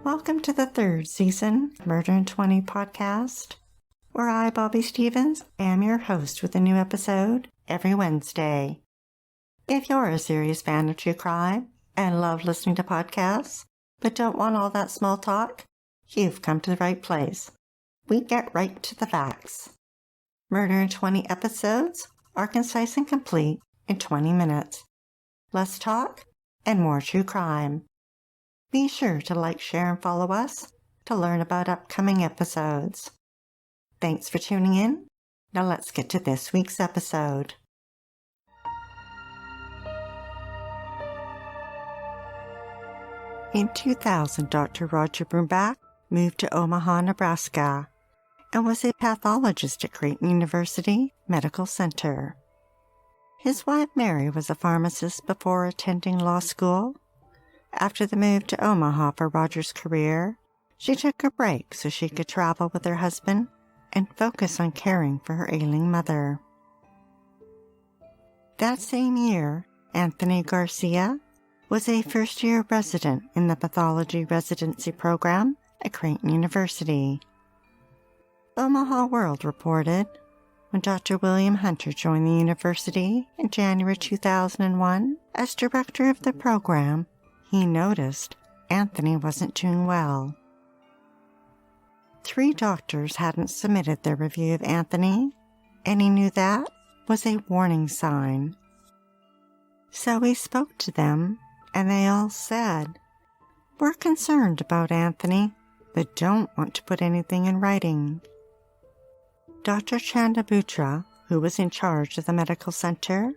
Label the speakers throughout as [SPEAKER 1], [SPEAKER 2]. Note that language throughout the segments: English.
[SPEAKER 1] Welcome to the third season of Murder in 20 podcast, where I, Bobby Stevens, am your host with a new episode every Wednesday. If you're a serious fan of true crime and love listening to podcasts, but don't want all that small talk, you've come to the right place. We get right to the facts. Murder in 20 episodes are concise and complete in 20 minutes. Less talk and more true crime. Be sure to like, share, and follow us to learn about upcoming episodes. Thanks for tuning in. Now let's get to this week's episode. In 2000, Dr. Roger Brumbach moved to Omaha, Nebraska, and was a pathologist at Creighton University Medical Center. His wife Mary was a pharmacist before attending law school. After the move to Omaha for Roger's career, she took a break so she could travel with her husband and focus on caring for her ailing mother. That same year, Anthony Garcia was a first-year resident in the pathology residency program at Creighton University. Omaha World reported, when Dr. William Hunter joined the university in January 2001 as director of the program, he noticed Anthony wasn't doing well. 3 doctors hadn't submitted their review of Anthony, and he knew that was a warning sign. So he spoke to them, and they all said, "We're concerned about Anthony, but don't want to put anything in writing." Dr. Chandabutra, who was in charge of the medical center,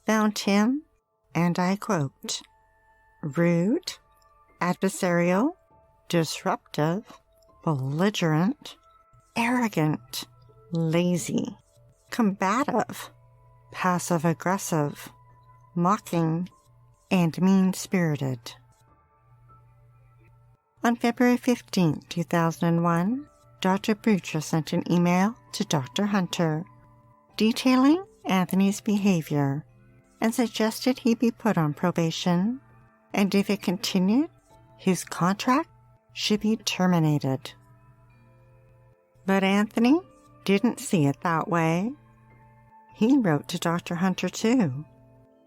[SPEAKER 1] found him, and I quote, "rude, adversarial, disruptive, belligerent, arrogant, lazy, combative, passive-aggressive, mocking, and mean-spirited." On February 15, 2001, Dr. Butra sent an email to Dr. Hunter detailing Anthony's behavior and suggested he be put on probation, and if it continued, his contract should be terminated. But Anthony didn't see it that way. He wrote to Dr. Hunter too,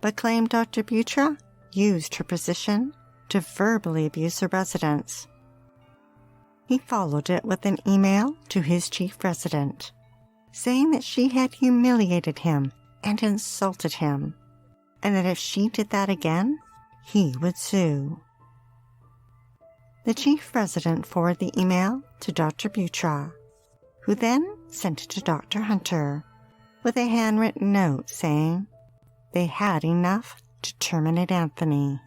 [SPEAKER 1] but claimed Dr. Butra used her position to verbally abuse the residents. He followed it with an email to his chief resident, saying that she had humiliated him and insulted him, and that if she did that again, he would sue. The chief resident forwarded the email to Dr. Butra, who then sent it to Dr. Hunter with a handwritten note saying they had enough to terminate Anthony.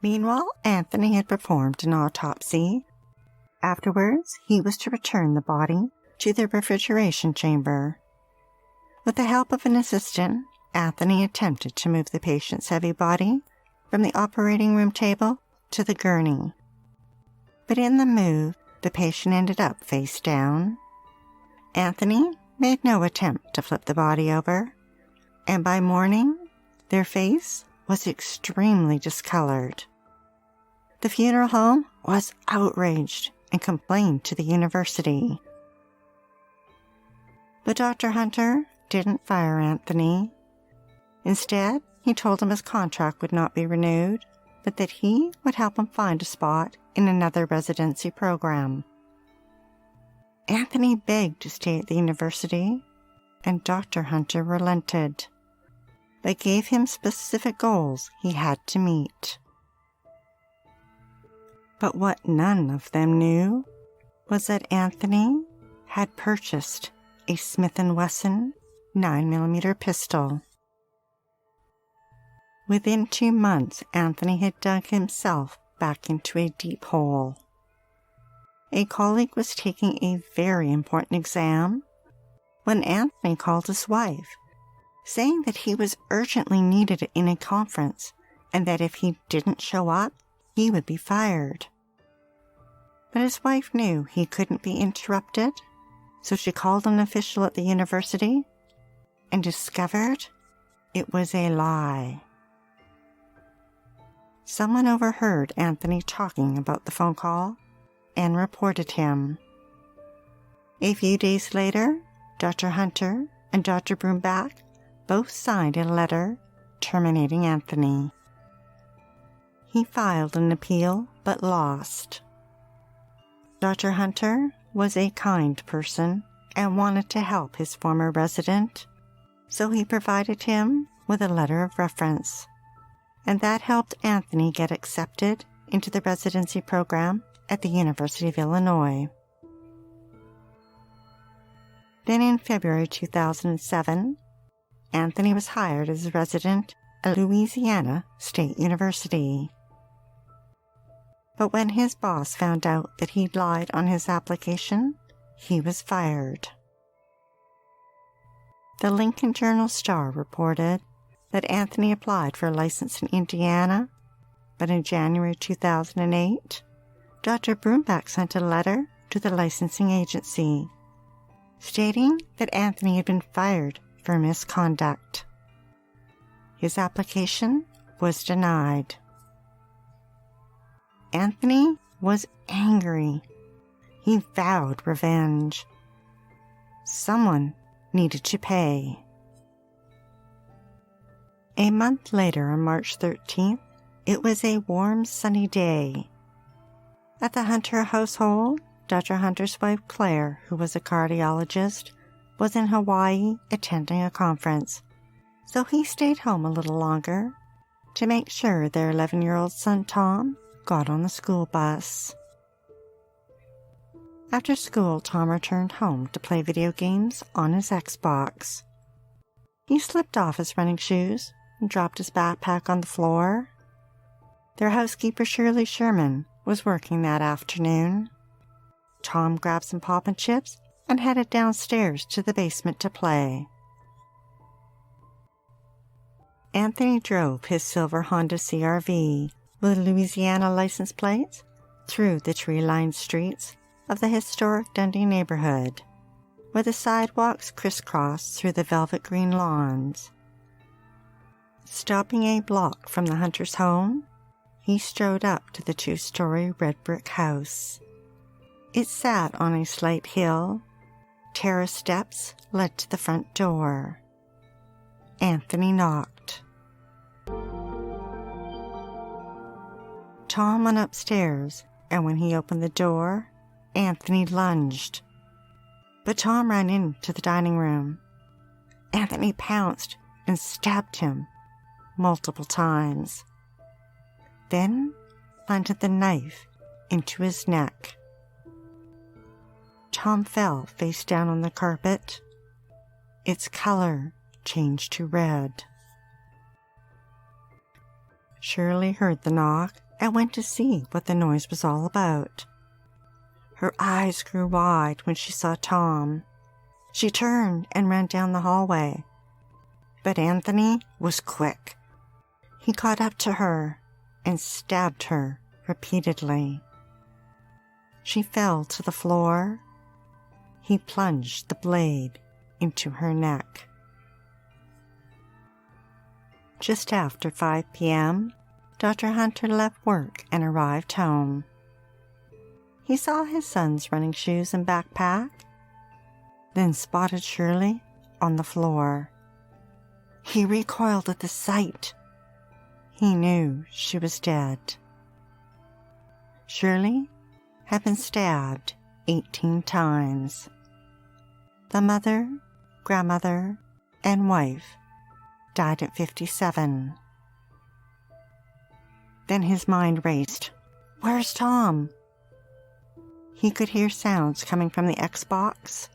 [SPEAKER 1] Meanwhile, Anthony had performed an autopsy. Afterwards, he was to return the body to the refrigeration chamber. With the help of an assistant, Anthony attempted to move the patient's heavy body from the operating room table to the gurney. But in the move, the patient ended up face down. Anthony made no attempt to flip the body over, and by morning, their face was extremely discolored. The funeral home was outraged and complained to the university. But Dr. Hunter didn't fire Anthony. Instead, he told him his contract would not be renewed, but that he would help him find a spot in another residency program. Anthony begged to stay at the university, and Dr. Hunter relented, but gave him specific goals he had to meet. But what none of them knew was that Anthony had purchased a Smith & Wesson 9mm pistol. Within 2 months, Anthony had dug himself back into a deep hole. A colleague was taking a very important exam when Anthony called his wife, saying that he was urgently needed in a conference and that if he didn't show up, he would be fired. But his wife knew he couldn't be interrupted, so she called an official at the university and discovered it was a lie. Someone overheard Anthony talking about the phone call and reported him. A few days later, Dr. Hunter and Dr. Broomback both signed a letter terminating Anthony. He filed an appeal but lost. Dr. Hunter was a kind person and wanted to help his former resident, so he provided him with a letter of reference, and that helped Anthony get accepted into the residency program at the University of Illinois. Then in February 2007, Anthony was hired as a resident at Louisiana State University. But when his boss found out that he'd lied on his application, he was fired. The Lincoln Journal-Star reported that Anthony applied for a license in Indiana, but in January 2008, Dr. Broomback sent a letter to the licensing agency, stating that Anthony had been fired for misconduct. His application was denied. Anthony was angry. He vowed revenge. Someone needed to pay. A month later, on March 13th, it was a warm, sunny day. At the Hunter household, Dr. Hunter's wife Claire, who was a cardiologist, was in Hawaii attending a conference, so he stayed home a little longer to make sure their 11-year-old son Tom got on the school bus. After school, Tom returned home to play video games on his Xbox. He slipped off his running shoes and dropped his backpack on the floor. Their housekeeper, Shirley Sherman, was working that afternoon. Tom grabbed some pop and chips and headed downstairs to the basement to play. Anthony drove his silver Honda CR-V with Louisiana license plates through the tree-lined streets of the historic Dundee neighborhood, where the sidewalks crisscrossed through the velvet green lawns. Stopping a block from the Hunter's home, he strode up to the 2-story red brick house. It sat on a slight hill. Terrace steps led to the front door. Anthony knocked. Tom went upstairs, and when he opened the door, Anthony lunged. But Tom ran into the dining room. Anthony pounced and stabbed him multiple times, then planted the knife into his neck. Tom fell face down on the carpet. Its color changed to red. Shirley heard the knock and went to see what the noise was all about. Her eyes grew wide when she saw Tom. She turned and ran down the hallway. But Anthony was quick. He caught up to her and stabbed her repeatedly. She fell to the floor. He plunged the blade into her neck. Just after 5 p.m., Dr. Hunter left work and arrived home. He saw his son's running shoes and backpack, then spotted Shirley on the floor. He recoiled at the sight. He knew she was dead. Shirley had been stabbed 18 times. The mother, grandmother, and wife died at 57. Then his mind raced. Where's Tom? He could hear sounds coming from the Xbox.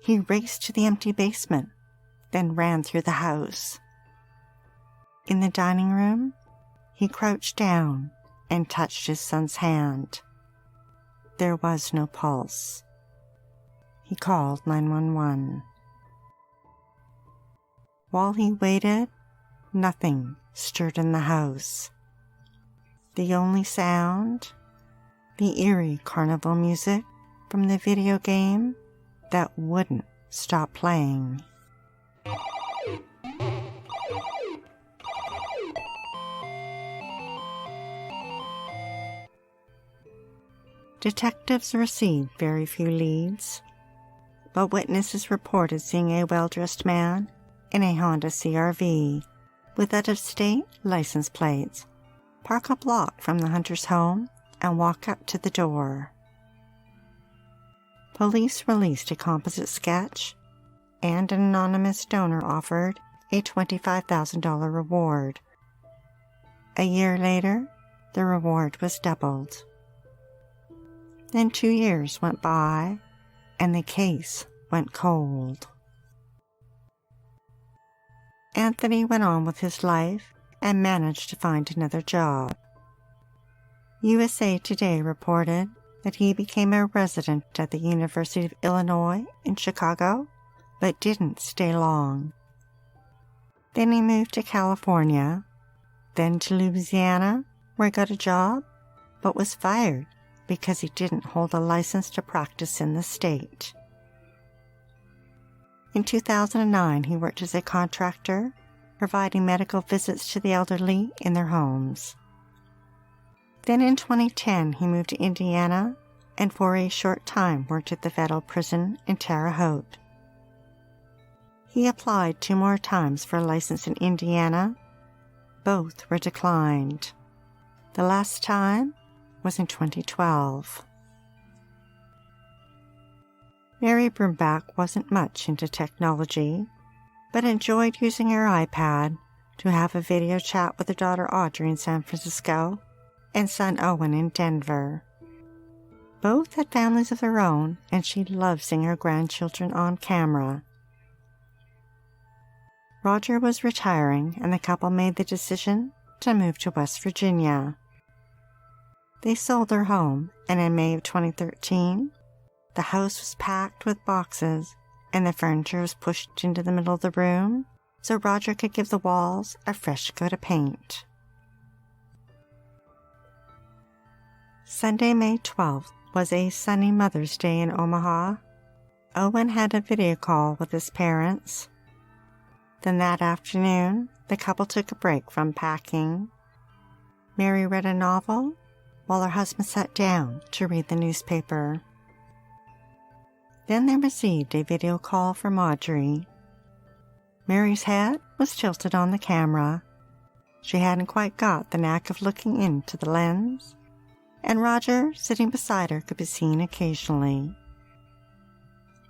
[SPEAKER 1] He raced to the empty basement, then ran through the house. In the dining room, he crouched down and touched his son's hand. There was no pulse. He called 911. While he waited, nothing stirred in the house. The only sound, the eerie carnival music from the video game that wouldn't stop playing. Detectives received very few leads, but witnesses reported seeing a well-dressed man in a Honda CR-V with out-of-state license plates park a block from the hunter's home and walk up to the door. Police released a composite sketch, and an anonymous donor offered a $25,000 reward. A year later, the reward was doubled. Then 2 years went by, and the case went cold. Anthony went on with his life and managed to find another job. USA Today reported that he became a resident at the University of Illinois in Chicago, but didn't stay long. Then he moved to California, then to Louisiana, where he got a job, but was fired because he didn't hold a license to practice in the state. In 2009, he worked as a contractor, providing medical visits to the elderly in their homes. Then in 2010, he moved to Indiana and for a short time worked at the federal prison in Terre Haute. He applied 2 more times for a license in Indiana. Both were declined. The last time was in 2012. Mary Brumbach wasn't much into technology, but enjoyed using her iPad to have a video chat with her daughter Audrey in San Francisco and son Owen in Denver. Both had families of their own, and she loved seeing her grandchildren on camera. Roger was retiring, and the couple made the decision to move to West Virginia. They sold their home, and in May of 2013, the house was packed with boxes, and the furniture was pushed into the middle of the room so Roger could give the walls a fresh coat of paint. Sunday, May 12th was a sunny Mother's Day in Omaha. Owen had a video call with his parents. Then that afternoon, the couple took a break from packing. Mary read a novel, while her husband sat down to read the newspaper. Then they received a video call from Audrey. Mary's head was tilted on the camera. She hadn't quite got the knack of looking into the lens, and Roger, sitting beside her, could be seen occasionally.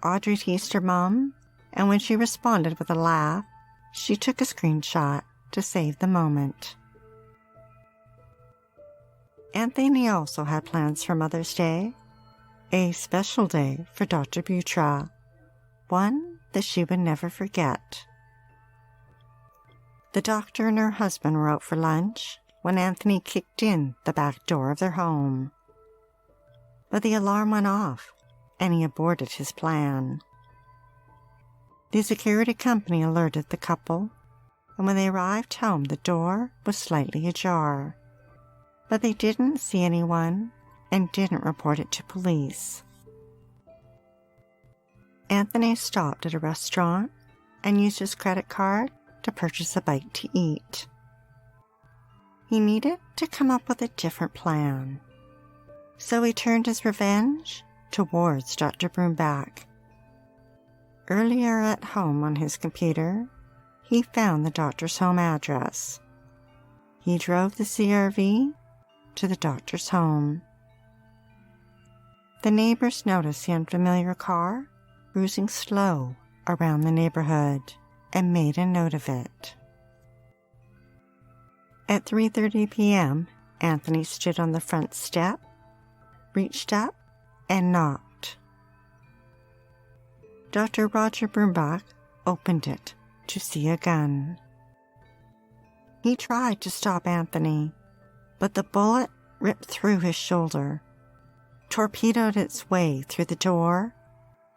[SPEAKER 1] Audrey teased her mom, and when she responded with a laugh, she took a screenshot to save the moment. Anthony also had plans for Mother's Day, a special day for Dr. Butra, one that she would never forget. The doctor and her husband were out for lunch when Anthony kicked in the back door of their home. But the alarm went off, and he aborted his plan. The security company alerted the couple, and when they arrived home, the door was slightly ajar. But they didn't see anyone and didn't report it to police. Anthony stopped at a restaurant and used his credit card to purchase a bite to eat. He needed to come up with a different plan, so he turned his revenge towards Dr. Brumbach. Earlier at home on his computer, he found the doctor's home address. He drove the CR-V to the doctor's home. The neighbors noticed the unfamiliar car cruising slow around the neighborhood and made a note of it. At 3:30 p.m., Anthony stood on the front step, reached up, and knocked. Dr. Roger Brumbach opened it to see a gun. He tried to stop Anthony, but the bullet ripped through his shoulder, torpedoed its way through the door,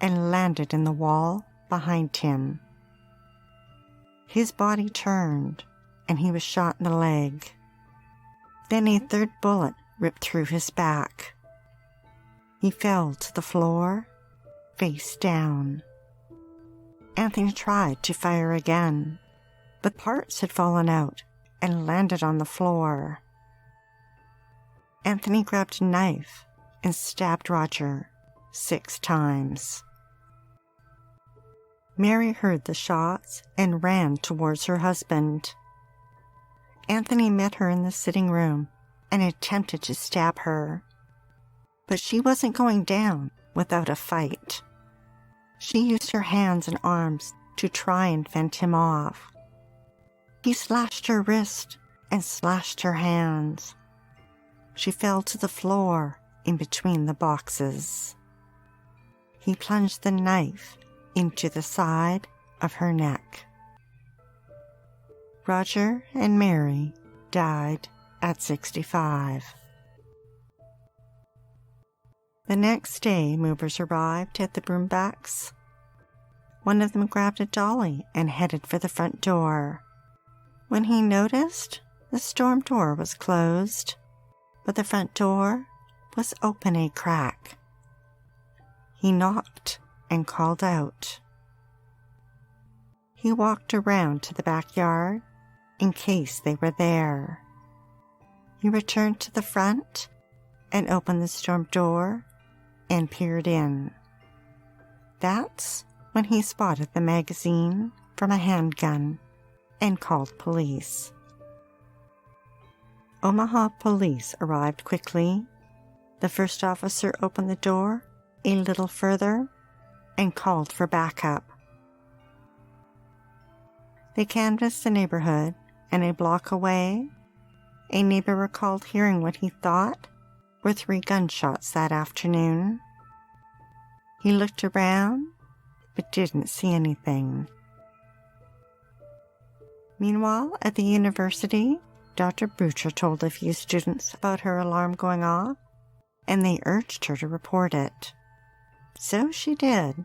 [SPEAKER 1] and landed in the wall behind him. His body turned, and he was shot in the leg. Then a third bullet ripped through his back. He fell to the floor, face down. Anthony tried to fire again, but parts had fallen out and landed on the floor. Anthony grabbed a knife and stabbed Roger 6 times. Mary heard the shots and ran towards her husband. Anthony met her in the sitting room and attempted to stab her, but she wasn't going down without a fight. She used her hands and arms to try and fend him off. He slashed her wrist and slashed her hands. She fell to the floor in between the boxes. He plunged the knife into the side of her neck. Roger and Mary died at 65. The next day, movers arrived at the Broombacks. One of them grabbed a dolly and headed for the front door. When he noticed, the storm door was closed, but the front door was open a crack. He knocked and called out. He walked around to the backyard in case they were there. He returned to the front and opened the storm door and peered in. That's when he spotted the magazine from a handgun and called police. Omaha police arrived quickly. The first officer opened the door a little further and called for backup. They canvassed the neighborhood, and a block away, a neighbor recalled hearing what he thought were 3 gunshots that afternoon. He looked around, but didn't see anything. Meanwhile, at the university, Dr. Butcher told a few students about her alarm going off, and they urged her to report it. So she did.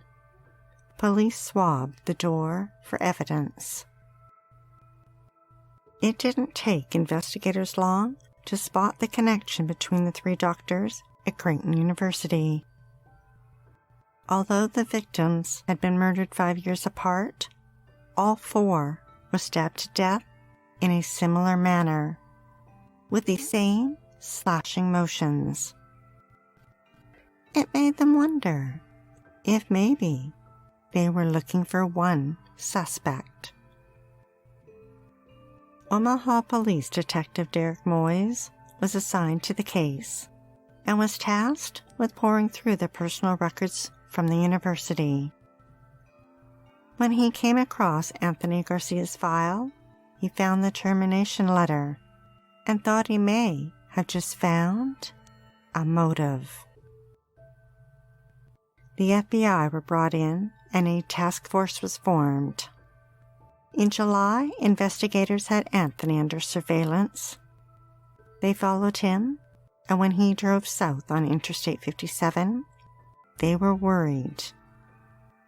[SPEAKER 1] Police swabbed the door for evidence. It didn't take investigators long to spot the connection between the 3 doctors at Creighton University. Although the victims had been murdered 5 years apart, all 4 were stabbed to death in a similar manner, with the same slashing motions. It made them wonder if maybe they were looking for one suspect. Omaha Police Detective Derek Moyes was assigned to the case and was tasked with pouring through the personal records from the university. When he came across Anthony Garcia's file, he found the termination letter and thought he may have just found a motive. The FBI were brought in and a task force was formed. In July, investigators had Anthony under surveillance. They followed him, and when he drove south on Interstate 57, they were worried.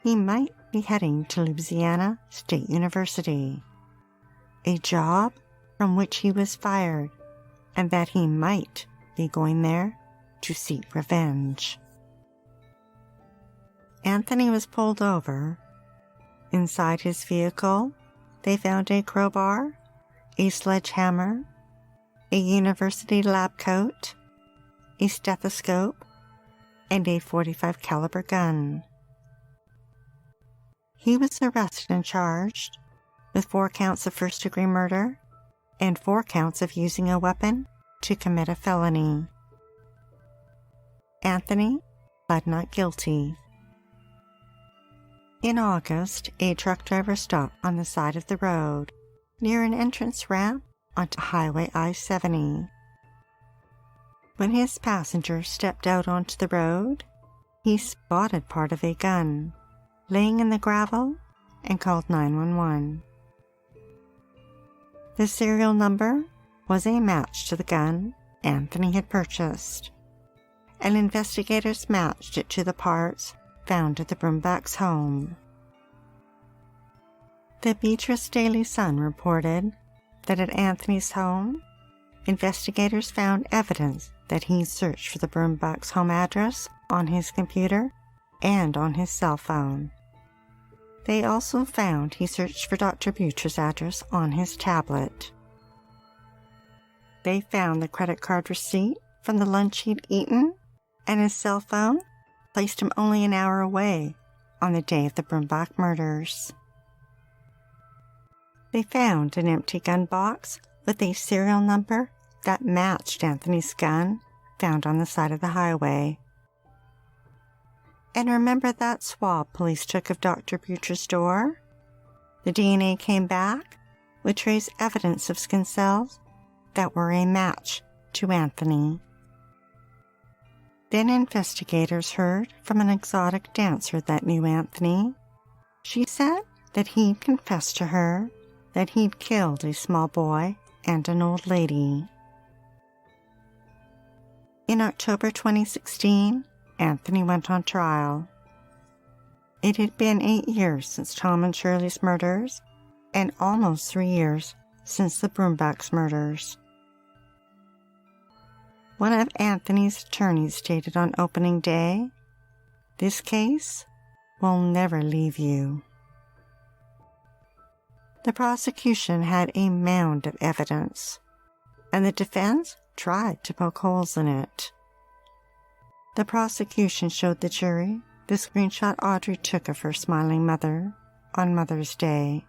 [SPEAKER 1] He might be heading to Louisiana State University, a job from which he was fired, and that he might be going there to seek revenge. Anthony was pulled over. Inside his vehicle, they found a crowbar, a sledgehammer, a university lab coat, a stethoscope, and a .45 caliber gun. He was arrested and charged with 4 counts of first-degree murder and 4 counts of using a weapon to commit a felony. Anthony pled not guilty. In August, a truck driver stopped on the side of the road near an entrance ramp onto Highway I-70. When his passenger stepped out onto the road, he spotted part of a gun laying in the gravel and called 911. The serial number was a match to the gun Anthony had purchased, and investigators matched it to the parts found at the Broombacks' home. The Beatrice Daily Sun reported that at Anthony's home, investigators found evidence that he searched for the Broombacks' home address on his computer and on his cell phone. They also found he searched for Dr. Butcher's address on his tablet. They found the credit card receipt from the lunch he'd eaten and his cell phone placed him only an hour away on the day of the Brumback murders. They found an empty gun box with a serial number that matched Anthony's gun found on the side of the highway. And remember that swab police took of Dr. Butcher's door? The DNA came back with trace evidence of skin cells that were a match to Anthony. Then investigators heard from an exotic dancer that knew Anthony. She said that he'd confessed to her that he'd killed a small boy and an old lady. In October 2016, Anthony went on trial. It had been 8 years since Tom and Shirley's murders, and almost 3 years since the Brumbacks murders. One of Anthony's attorneys stated on opening day, "This case will never leave you." The prosecution had a mound of evidence, and the defense tried to poke holes in it. The prosecution showed the jury the screenshot Audrey took of her smiling mother on Mother's Day.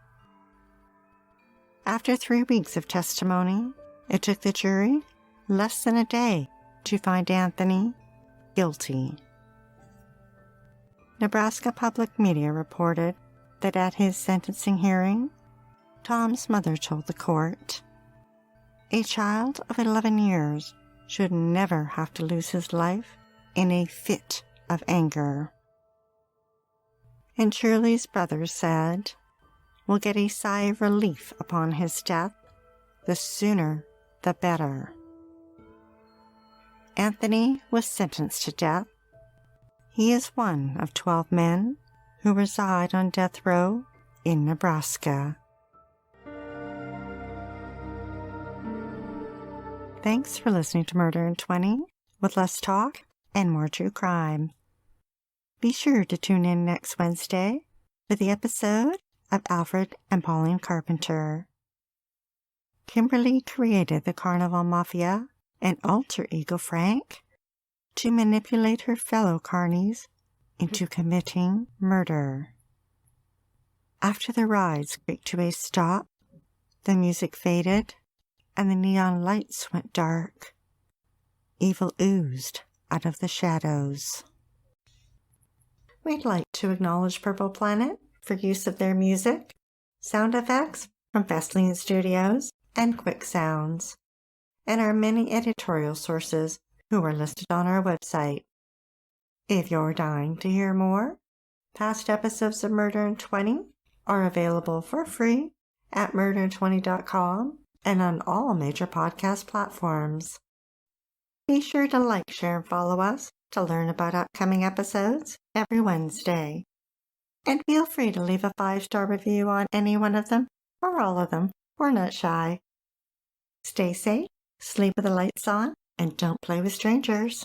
[SPEAKER 1] After 3 weeks of testimony, it took the jury less than a day to find Anthony guilty. Nebraska Public Media reported that at his sentencing hearing, Tom's mother told the court, "A child of 11 years should never have to lose his life in a fit of anger." And Shirley's brother said, "We'll get a sigh of relief upon his death. The sooner, the better." Anthony was sentenced to death. He is one of 12 men who reside on death row in Nebraska. Thanks for listening to Murder in 20 with less talk and more true crime. Be sure to tune in next Wednesday for the episode of Alfred and Pauline Carpenter. Kimberly created the Carnival Mafia and alter ego Frank to manipulate her fellow carnies into committing murder. After the rides creaked to a stop, the music faded, and the neon lights went dark. Evil oozed out of the shadows. We'd like to acknowledge Purple Planet for use of their music, sound effects from Vaseline Studios and Quick Sounds, and our many editorial sources who are listed on our website. If you're dying to hear more, past episodes of Murder in 20 are available for free at murderin20.com and on all major podcast platforms. Be sure to like, share, and follow us to learn about upcoming episodes every Wednesday. And feel free to leave a 5-star review on any one of them or all of them. We're not shy. Stay safe, sleep with the lights on, and don't play with strangers.